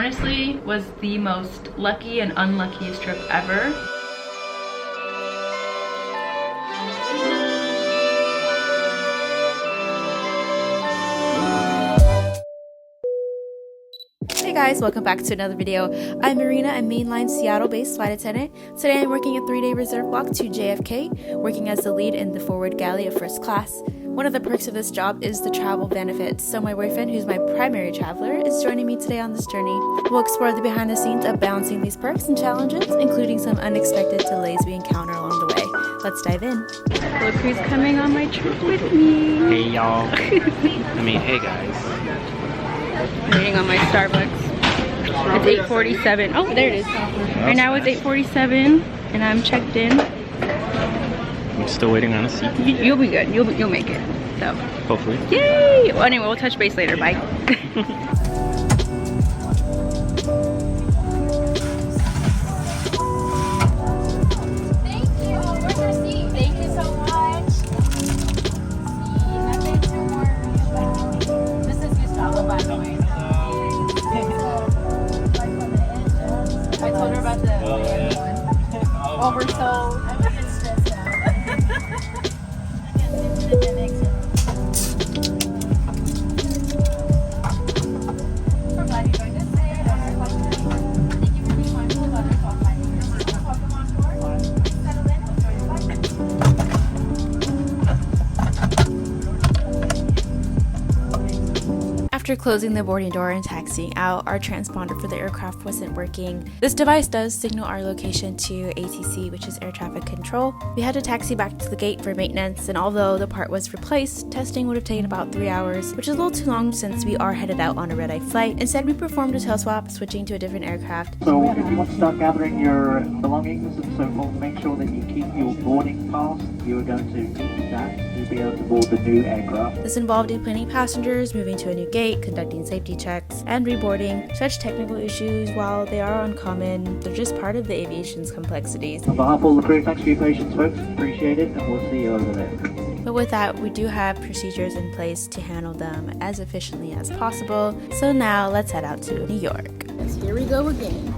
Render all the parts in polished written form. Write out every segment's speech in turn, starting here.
honestly was the most lucky and unluckiest trip ever. Hey guys, welcome back to another video. I'm Marina, a mainline Seattle-based flight attendant. Today I'm working a 3-day reserve block to JFK, working as the lead in the forward galley of first class. One of the perks of this job is the travel benefits, so my boyfriend, who's my primary traveler, is joining me today on this journey. We'll explore the behind the scenes of balancing these perks and challenges, including some unexpected delays we encounter along the way. Let's dive in. Look who's coming on my trip with me. Hey y'all. Hey guys. I'm waiting on my Starbucks. It's 8:47. Oh, there it is. Right now it's 8:47 and I'm checked in. I'm still waiting on a seat. You'll be good. You'll make it. So hopefully. Yay! Well, anyway, we'll touch base later. Bye. After closing the boarding door and taxiing out, our transponder for the aircraft wasn't working. This device does signal our location to ATC, which is air traffic control. We had to taxi back to the gate for maintenance, and although the part was replaced, testing would have taken about 3 hours, which is a little too long since we are headed out on a red-eye flight. Instead, we performed a tail swap, switching to a different aircraft. So if you want to start gathering your belongings and so forth, make sure that you keep your boarding pass. You are going to need that to be able to board the new aircraft. This involved deplaning passengers, moving to a new gate, conducting safety checks, and reboarding. Such technical issues, while they are uncommon, they're just part of the aviation's complexities. On behalf of all the crew, thanks for your patience, folks. Appreciate it, and we'll see you over there. But with that, we do have procedures in place to handle them as efficiently as possible. So now let's head out to New York. Here we go again.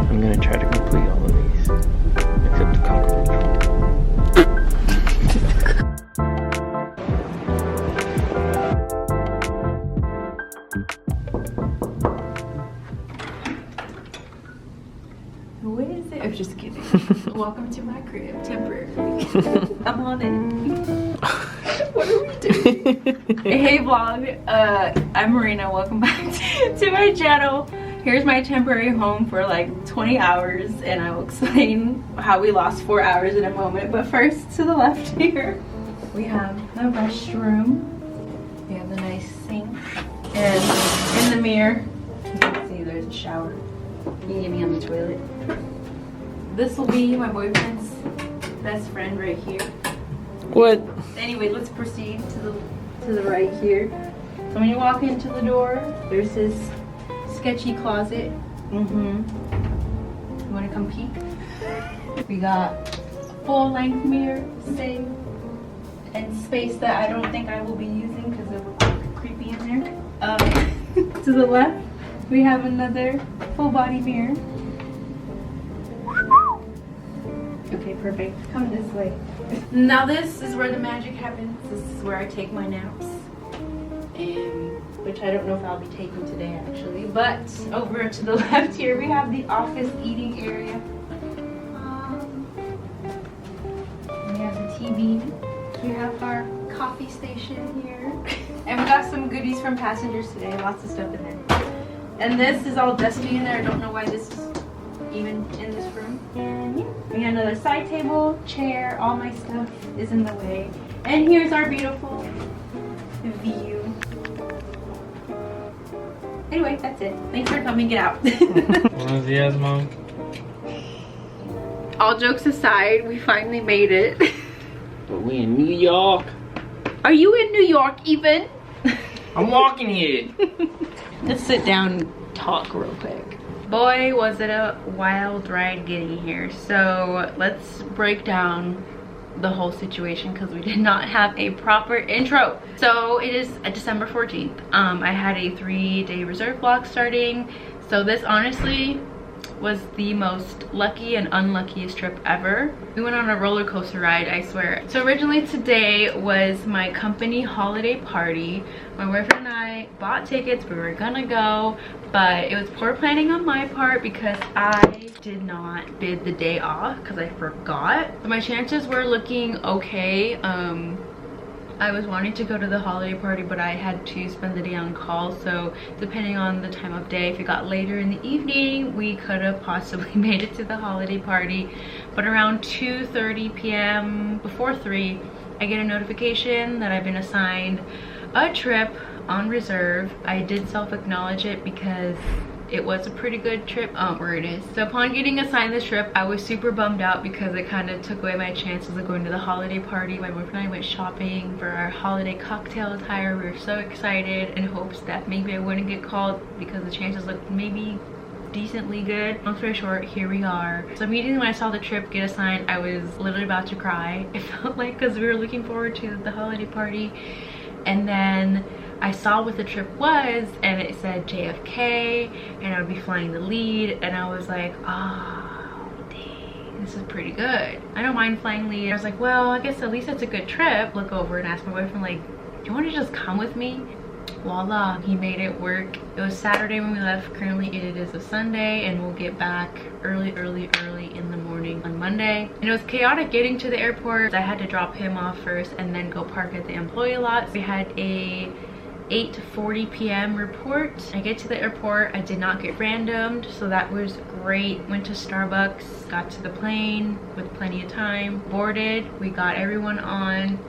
I'm gonna try to complete all of these, except the cockroach one. What is it? I'm just kidding. Welcome to my crib, temporary. I'm on it. What are we doing? Hey vlog, I'm Marina. Welcome back to my channel. Here's my temporary home for like 20 hours, and I will explain how we lost 4 hours in a moment. But first, to the left here, we have the restroom. We have the nice sink, and in the mirror, you can see there's a shower. You can get me on the toilet. This will be my boyfriend's best friend right here. What? Anyway, let's proceed to the right here. So when you walk into the door, there's this sketchy closet. You want to come peek? We got full-length mirror, safe, and space that I don't think I will be using because it will look creepy in there. To the left, we have another full-body mirror. Okay, perfect. Come this way. Now this is where the magic happens. This is where I take my naps. Which I don't know if I'll be taking today actually. But over to the left here we have the office eating area. We have the TV. We have our coffee station here. And we got some goodies from passengers today. Lots of stuff in there. And this is all dusty in there. I don't know why this is even in this room. And yeah, we got another side table, chair, all my stuff is in the way. And here's our beautiful view. Anyway, that's it. Thanks for coming. Get out. Buenos dias, Mom. All jokes aside, we finally made it. But we in New York. Are you in New York even? I'm walking here. Let's sit down and talk real quick. Boy, was it a wild ride getting here. So let's break down the whole situation because we did not have a proper intro. So it is December 14th. I had a 3-day reserve block starting. So this honestly was the most lucky and unluckiest trip ever. We went on a roller coaster ride, I swear. So originally today was my company holiday party. My boyfriend and I bought tickets, we were gonna go, but it was poor planning on my part because I did not bid the day off because I forgot. So my chances were looking okay. I was wanting to go to the holiday party, but I had to spend the day on call. So depending on the time of day, if it got later in the evening, we could have possibly made it to the holiday party. But around 2:30 p.m. before 3, I get a notification that I've been assigned a trip on reserve. I did self-acknowledge it because it was a pretty good trip. Where it is. So upon getting assigned this trip, I was super bummed out because it kind of took away my chances of going to the holiday party. My boyfriend and I went shopping for our holiday cocktail attire. We were so excited in hopes that maybe I wouldn't get called because the chances looked maybe decently good. Long story short, here we are. So immediately when I saw the trip get assigned, I was literally about to cry. It felt like because we were looking forward to the holiday party. And then I saw what the trip was and it said JFK and I would be flying the lead, and I was like, oh dang, this is pretty good. I don't mind flying lead. I was like, well, I guess at least it's a good trip. Look over and ask my boyfriend, like, do you want to just come with me? Voila, he made it work. It was Saturday when we left. Currently it is a Sunday and we'll get back early in the morning on Monday. And it was chaotic getting to the airport. I had to drop him off first and then go park at the employee lot. We had a 8:40 p.m. report. I get to the airport. I did not get randomed, so that was great. Went to Starbucks, got to the plane with plenty of time, boarded. We got everyone on.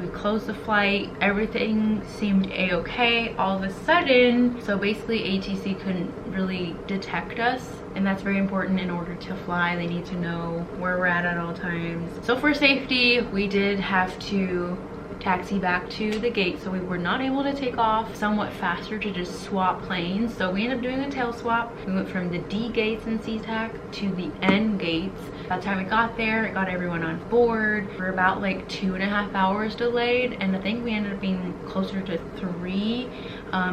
We closed the flight. Everything seemed a-okay. All of a sudden, so basically ATC couldn't really detect us, and that's very important in order to fly. They need to know where we're at all times. So for safety, we did have to taxi back to the gate, so we were not able to take off somewhat faster to just swap planes. So we ended up doing a tail swap. We went from the D gates in SeaTac to the N gates. By the time we got there, it got everyone on board. We're about like 2.5 hours delayed, and I think we ended up being closer to 3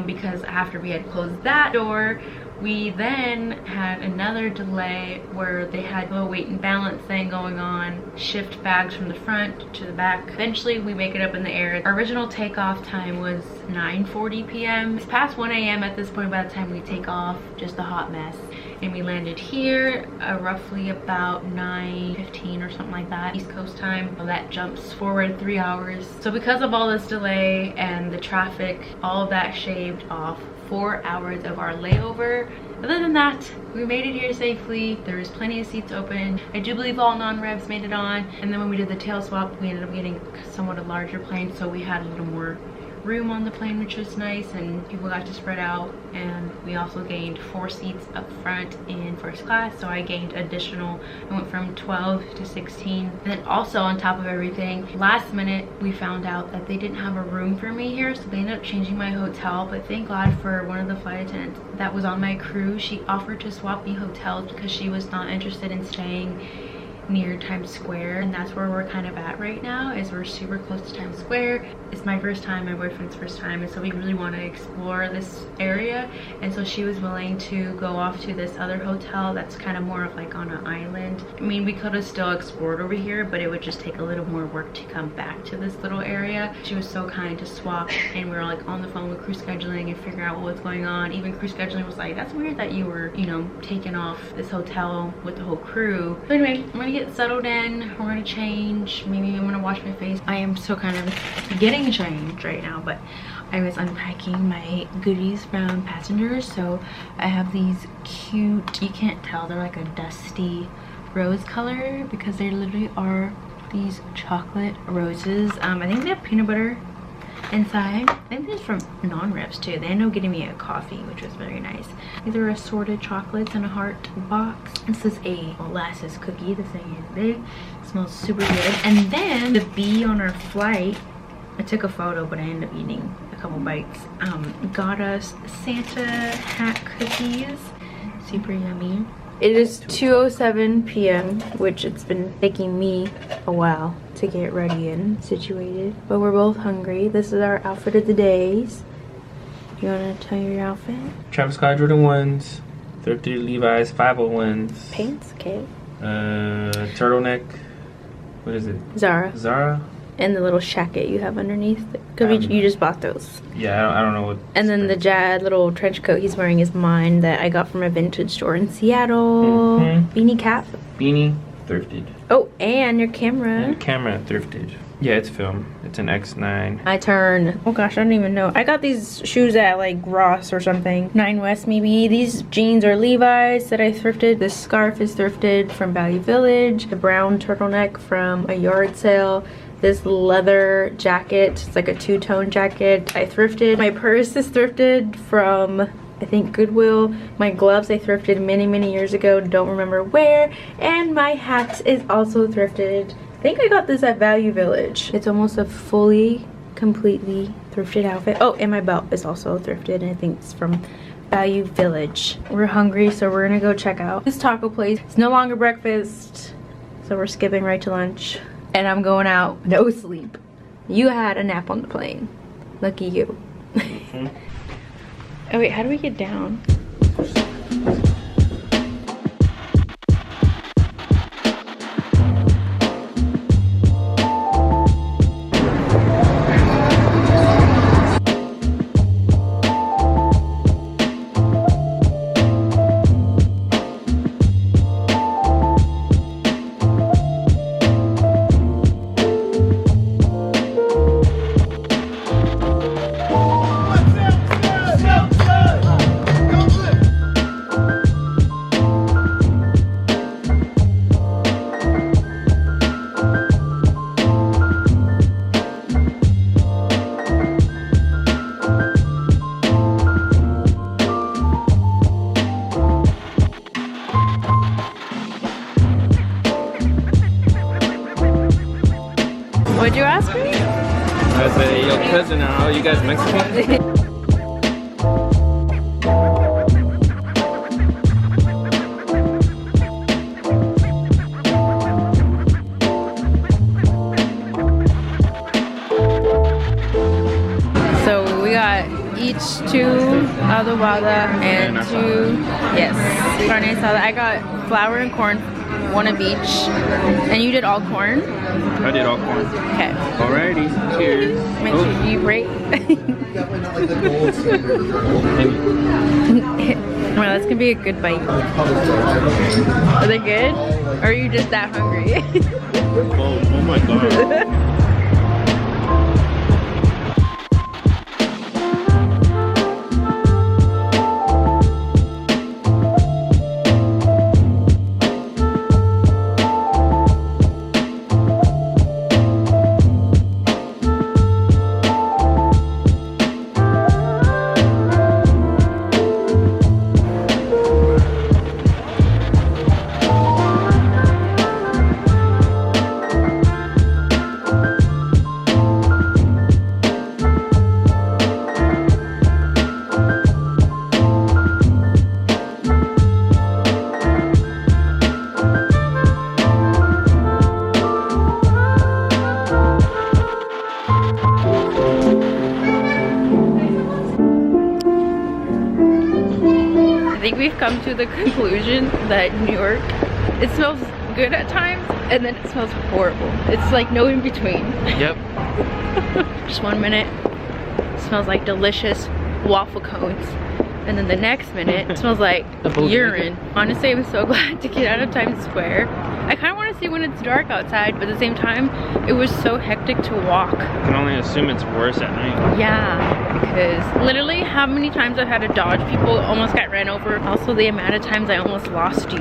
because after we had closed that door, we then had another delay where they had a weight and balance thing going on, shift bags from the front to the back. Eventually we make it up in the air. Our original takeoff time was 9:40 p.m. It's past 1 a.m. at this point by the time we take off, just a hot mess. And we landed here roughly about 9:15 or something like that, East Coast time. So that jumps forward 3 hours. So because of all this delay and the traffic, all of that shaved off 4 hours of our layover. Other than that, we made it here safely. There was plenty of seats open. I do believe all non-revs made it on. And then when we did the tail swap, we ended up getting somewhat a larger plane, so we had a little more room on the plane, which was nice, and people got to spread out. And we also gained 4 seats up front in first class, so I gained additional. I went from 12 to 16. And then also on top of everything, last minute we found out that they didn't have a room for me here, so they ended up changing my hotel. But thank God for one of the flight attendants that was on my crew. She offered to swap me hotels because she was not interested in staying near Times Square, and that's where we're kind of at right now, is we're super close to Times Square. It's my first time, my boyfriend's first time, and so we really want to explore this area. And so she was willing to go off to this other hotel that's kind of more of like on an island. I mean, we could have still explored over here, but it would just take a little more work to come back to this little area. She was so kind to swap, and we were like on the phone with crew scheduling and figuring out what was going on. Even crew scheduling was like, that's weird that you were, you know, taking off this hotel with the whole crew. But anyway, I'm gonna get settled in. We're gonna change. Maybe I'm gonna wash my face. I am still kind of getting changed right now, but I was unpacking my goodies from passengers. So I have these cute, you can't tell, they're like a dusty rose color because they literally are these chocolate roses. I think they have peanut butter inside. I think this is from non-reps too. They ended up getting me a coffee, which was very nice. These are assorted chocolates in a heart box. This is a molasses cookie. This thing is big. It smells super good. And then the bee on our flight, I took a photo, but I ended up eating a couple bites. Got us Santa hat cookies. Super yummy. It is 2:07 p.m., which it's been taking me a while to get ready and situated. But we're both hungry. This is our outfit of the days. You wanna tell your outfit? Travis Scott Jordan 1s, thrifted Levi's 501s. Pants, okay. Turtleneck. What is it? Zara. Zara. And the little shacket you have underneath. Cause you just bought those. Yeah, I don't know what. And then the Jad little trench coat he's wearing is mine that I got from a vintage store in Seattle. Beanie cap. Beanie, thrifted. Oh, and your camera. And camera, thrifted. Yeah, it's film. It's an X9. My turn. Oh gosh, I don't even know. I got these shoes at like Ross or something. 9 West maybe. These jeans are Levi's that I thrifted. This scarf is thrifted from Value Village. The brown turtleneck from a yard sale. This leather jacket, it's like a two-tone jacket, I thrifted. My purse is thrifted from, I think, Goodwill. My gloves I thrifted many years ago, don't remember where. And my hat is also thrifted. I think I got this at Value Village. It's almost a fully, completely thrifted outfit. Oh, and my belt is also thrifted, and I think it's from Value Village. We're hungry, so we're gonna go check out this taco place. It's no longer breakfast, so we're skipping right to lunch. And I'm going out, no sleep. You had a nap on the plane. Lucky you. Oh wait, how do we get down? What'd you ask me? I said, yo, cousin, are you guys Mexican? So we got each 2 adobada and 2, yes, carne asada. I got flour and corn, 1 of each. And you did all corn? I did all corn. Okay. Alrighty, cheers. Make sure you break. Well, that's gonna be a good bite. Are they good? Or are you just that hungry? Oh my god. We've come to the conclusion that New York, it smells good at times and then it smells horrible. It's like no in between. Yep. Just 1 minute, it smells like delicious waffle cones. And then the next minute, it smells like urine. Honestly, I'm so glad to get out of Times Square. I kind of want to see when it's dark outside, but at the same time, it was so hectic to walk. I can only assume it's worse at night. Yeah, because literally how many times I've had to dodge people, almost got ran over. Also the amount of times I almost lost you.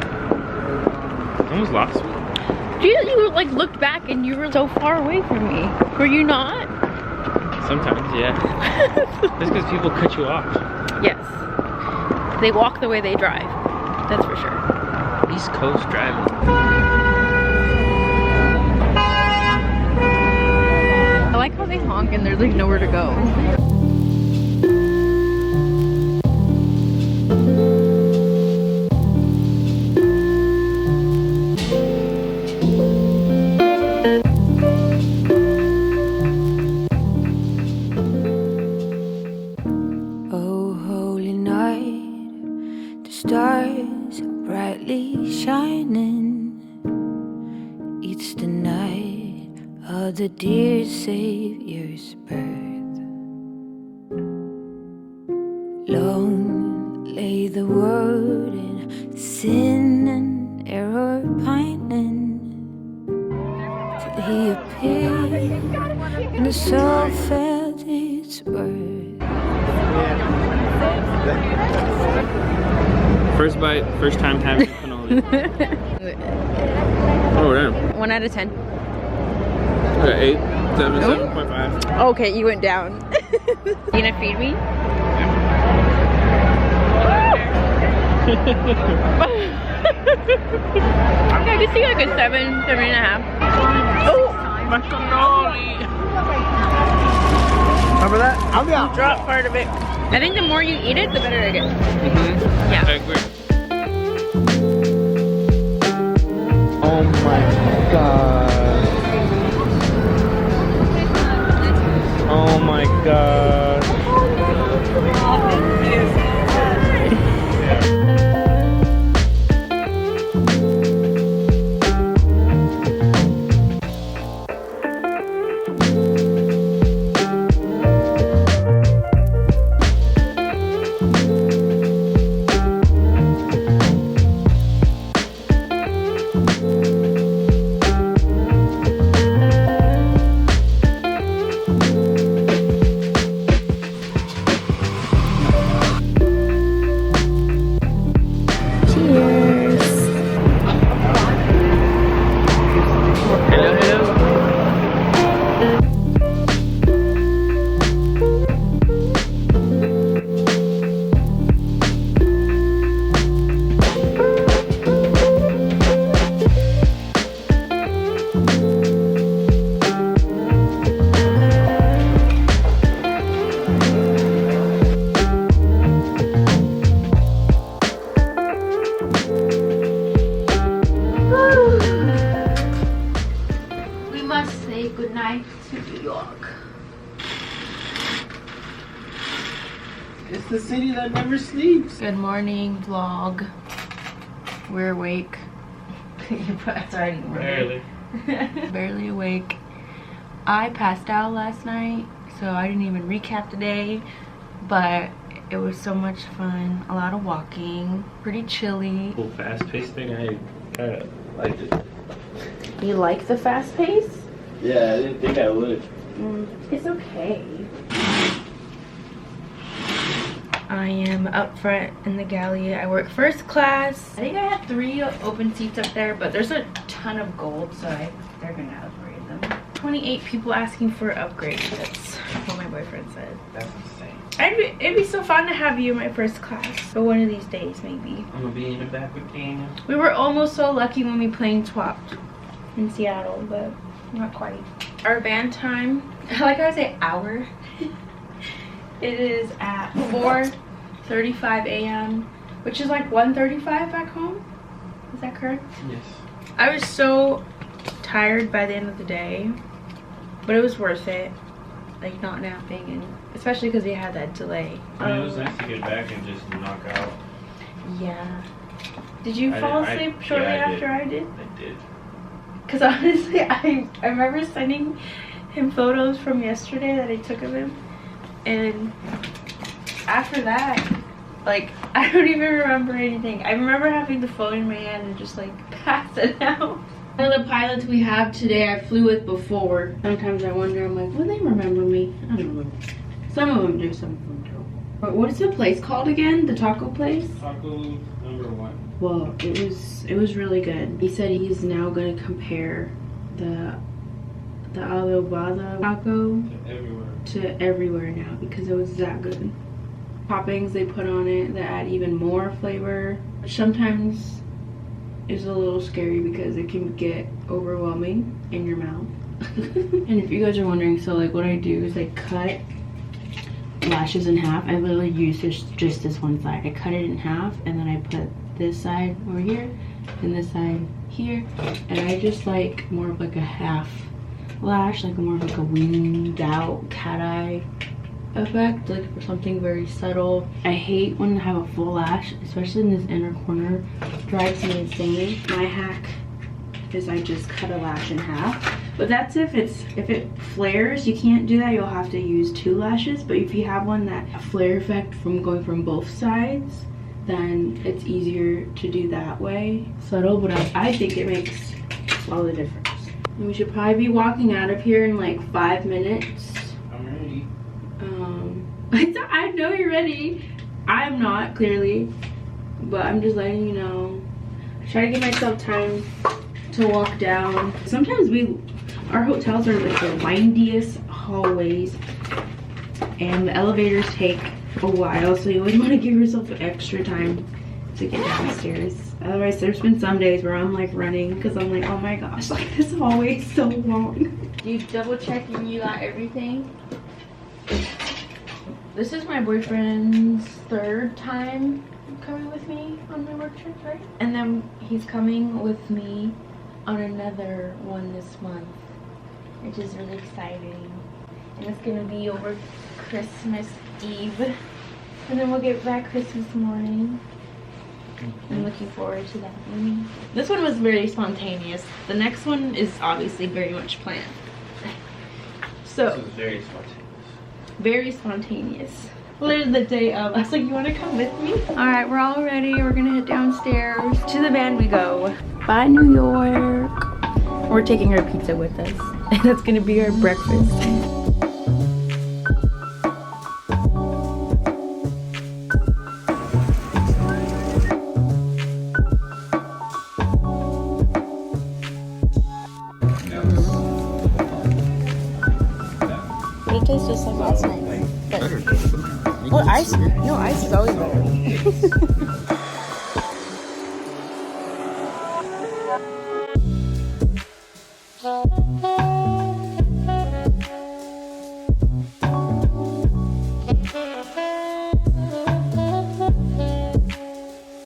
Almost lost me. You like looked back and you were so far away from me. Were you not? Sometimes, yeah. That's because people cut you off. Yes. They walk the way they drive. That's for sure. East Coast driving. I like how they honk and there's like nowhere to go. Oh, holy night, the stars are brightly shining. It's the night of the dear Savior's birth. Long lay the world in sin and error pining, till he appeared and the soul felt its worth. First bite, first time having cannoli. Oh, damn. 1 out of 10. Okay, 8, 7, 7.5. Okay, you went down. You gonna feed me? I could see like a 7, 7.5. Oh, My cannoli. How about that? drop part of it. I think the more you eat it, the better it gets. Yeah. I agree. Oh my god. Oh my god. It's the city that never sleeps. Good morning, vlog. We're awake. It's already morning. Barely. Barely awake. I passed out last night, so I didn't even recap the day, but it was so much fun. A lot of walking, pretty chilly. Cool fast-paced thing. I kind of liked it. You like the fast pace? Yeah, I didn't think I would. It's okay. I am up front in the galley. I work first class. I think I had 3 open seats up there, but there's a ton of gold, so they're gonna upgrade them. 28 people asking for upgrades. That's what my boyfriend said. That's insane. It'd be so fun to have you in my first class. But one of these days, maybe. I'm gonna be in the back with Daniel. We were almost so lucky when we plane swapped in Seattle, but not quite. Our van time, I like how I say hour. It is at 4:35 a.m., which is like 1:35 back home. Is that correct? Yes. I was so tired by the end of the day, but it was worth it. Like not napping, and especially because we had that delay. I mean, it was nice to get back and just knock out. Yeah. Did you fall asleep shortly after I did? I did. Because honestly, I remember sending him photos from yesterday that I took of him, and after that, like, I don't even remember anything. I remember having the phone in my hand and just like passing out. One of the pilots we have today I flew with before. Sometimes I wonder, I'm like, will they remember me? I don't know. Some of them do, some of them don't. But what is the place called again? The taco place? Taco #1. Well, it was really good. He said he's now gonna compare the adobada taco Everywhere. to everywhere now because it was that good. Toppings they put on it that add even more flavor. Sometimes it's a little scary because it can get overwhelming in your mouth. And if you guys are wondering, so like what I do is I cut lashes in half. I literally use just this one side. I cut it in half and then I put this side over here and this side here, and I just like more of like a half lash, like more of like a winged out cat eye effect, like for something very subtle. I hate when I have a full lash, especially in this inner corner. Drives me insane. My hack is I just cut a lash in half, but that's if it flares. You can't do that, you'll have to use 2 lashes. But if you have one that a flare effect from going from both sides, then it's easier to do that way. Subtle, but I think it makes all the difference. And we should probably be walking out of here in like 5 minutes. I'm ready. I know you're ready. I'm not, clearly, but I'm just letting you know. I try to give myself time to walk down. Sometimes our hotels are like the windiest hallways and the elevators take a while, so you always want to give yourself extra time to get downstairs. Otherwise, there's been some days where I'm like running because I'm like, oh my gosh, like this hallway is so long. Do you double check and you got everything? This is my boyfriend's 3rd time coming with me on my work trip, right? And then he's coming with me on another one this month, which is really exciting. And it's gonna be over Christmas Eve, and then we'll get back Christmas morning. I'm looking forward to that one. This one was very spontaneous. The next one is obviously very much planned. So This is very spontaneous. very spontaneous. Literally the day of, I was like, you want to come with me? All right, we're all ready. We're gonna head downstairs. To the van we go. Bye, New York. We're taking our pizza with us, and that's gonna be our breakfast. It tastes just like last night. Well, ice? No, ice is always better.